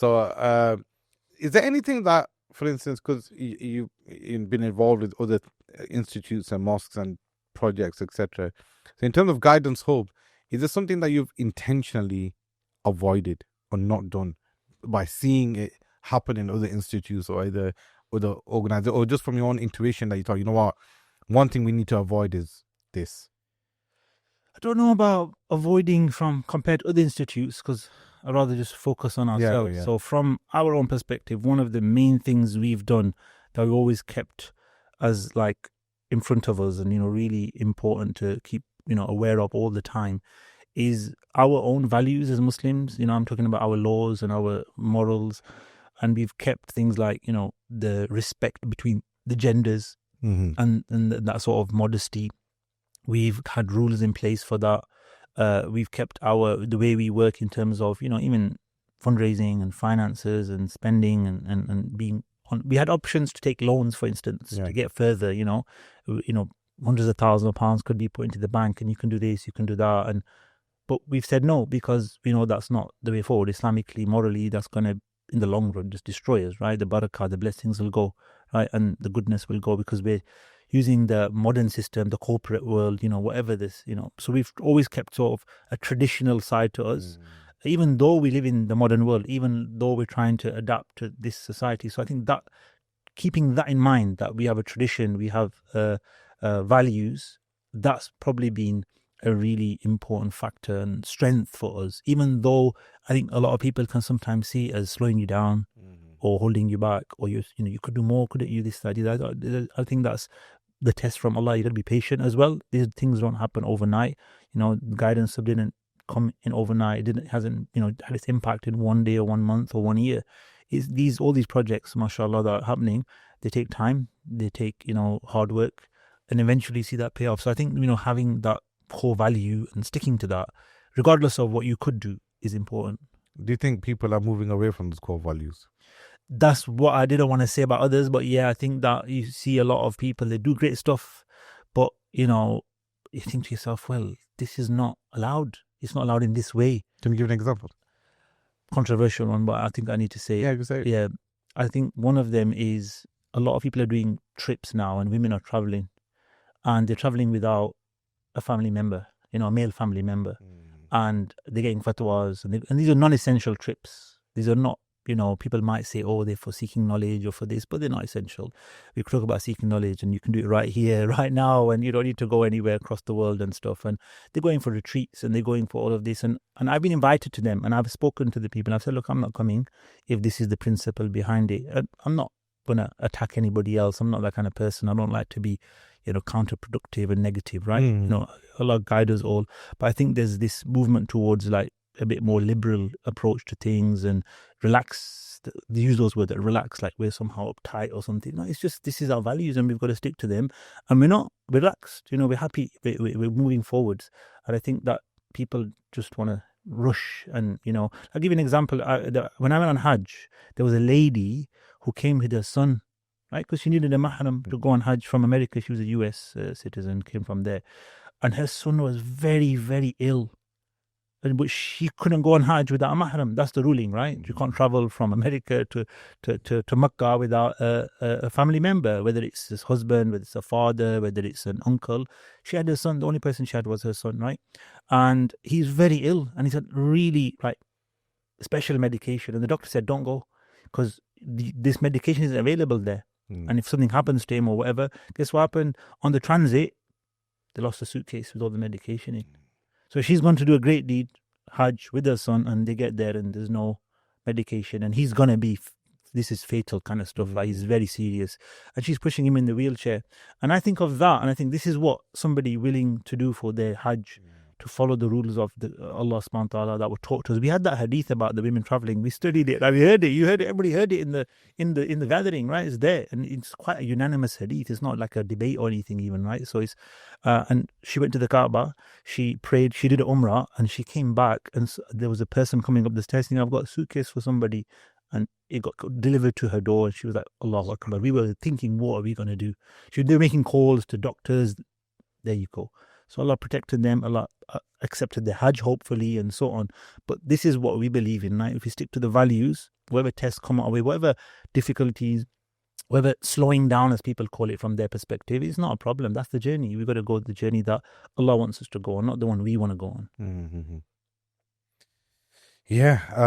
So, is there anything that, for instance, because you've been involved with other institutes and mosques and projects, etc. So, in terms of guidance, hope, is there something that you've intentionally avoided or not done by seeing it happen in other institutes or either other organizations, or just from your own intuition that you thought, you know what, one thing we need to avoid is this? I don't know about avoiding from compared to other institutes, because I'd rather just focus on ourselves. Yeah. So from our own perspective, one of the main things we've done that we always kept as like in front of us and, really important to keep, aware of all the time is our own values as Muslims. I'm talking about our laws and our morals. And we've kept things like, the respect between the genders and that sort of modesty. We've had rules in place for that. We've kept the way we work in terms of, even fundraising and finances and spending and being on. We had options to take loans, for instance, to get further, hundreds of thousands of pounds could be put into the bank and you can do this, you can do that. But we've said no, because we know that's not the way forward. Islamically, morally, that's going to, in the long run, just destroy us, right? The barakah, the blessings will go, right? And the goodness will go, because we're using the modern system, the corporate world, whatever this, So we've always kept sort of a traditional side to us, even though we live in the modern world, even though we're trying to adapt to this society. So I think that keeping that in mind, that we have a tradition, we have values, that's probably been a really important factor and strength for us, even though I think a lot of people can sometimes see it as slowing you down or holding you back, or you could do more, couldn't you, this, that. I think that's the test from Allah. You got to be patient as well. These things don't happen overnight. Guidance didn't come in overnight. It hasn't had its impact in one day or 1 month or 1 year. All these projects, mashallah, that are happening, they take time, they take hard work, and eventually see that pay off. So I think having that core value and sticking to that, regardless of what you could do, is important. Do you think people are moving away from those core values? That's what I didn't want to say about others, but yeah, I think that you see a lot of people, they do great stuff, but you think to yourself, well, this is not allowed. It's not allowed in this way. Can you give an example? Controversial one, but I think I need to say Yeah, you say it. Yeah, I think one of them is a lot of people are doing trips now, and women are traveling, and they're traveling without a family member, a male family member, and they're getting fatwas, and these are non-essential trips. These are not, people might say, oh, they're for seeking knowledge or for this, but they're not essential. We talk about seeking knowledge, and you can do it right here, right now, and you don't need to go anywhere across the world and stuff. And they're going for retreats, and they're going for all of this. And I've been invited to them, and I've spoken to the people. I've said, look, I'm not coming if this is the principle behind it. I'm not going to attack anybody else. I'm not that kind of person. I don't like to be counterproductive and negative, right? Allah guide us all. But I think there's this movement towards like a bit more liberal approach to things and relax. They use those words, that relax, like we're somehow uptight or something. No, it's just, this is our values and we've got to stick to them. And we're not relaxed, we're happy, we're moving forwards. And I think that people just want to rush. And, I'll give you an example. When I went on Hajj, there was a lady who came with her son, right? Because she needed a mahram to go on Hajj from America. She was a US citizen, came from there. And her son was very, very ill. But she couldn't go on Hajj without a mahram. That's the ruling, right? You can't travel from America to Makkah without a family member, whether it's his husband, whether it's a father, whether it's an uncle. She had her son. The only person she had was her son, right? And he's very ill. And he's had really special medication. And the doctor said, don't go, because this medication isn't available there. And if something happens to him or whatever, guess what happened? On the transit, they lost a suitcase with all the medication in. So she's going to do a great deed, Hajj, with her son, and they get there and there's no medication. And he's going to be, this is fatal kind of stuff. Like, he's very serious. And she's pushing him in the wheelchair. And I think of that, and I think this is what somebody willing to do for their Hajj, to follow the rules of Allah subhanahu wa ta'ala that were taught to us. We had that hadith about the women traveling. We studied it. We heard it. You heard it. Everybody heard it in the gathering, right? It's there. And it's quite a unanimous hadith. It's not like a debate or anything even, right? So it's, and she went to the Kaaba, she prayed, she did Umrah, and she came back, and there was a person coming up the stairs saying, I've got a suitcase for somebody. And it got delivered to her door, and she was like, Allahu Akbar. We were thinking, what are we going to do? They were making calls to doctors. There you go. So Allah protected them, Allah accepted their Hajj, hopefully, and so on. But this is what we believe in, right? If we stick to the values, whatever tests come our way, whatever difficulties, whether slowing down, as people call it from their perspective, is not a problem. That's the journey. We've got to go the journey that Allah wants us to go on, not the one we want to go on. Yeah.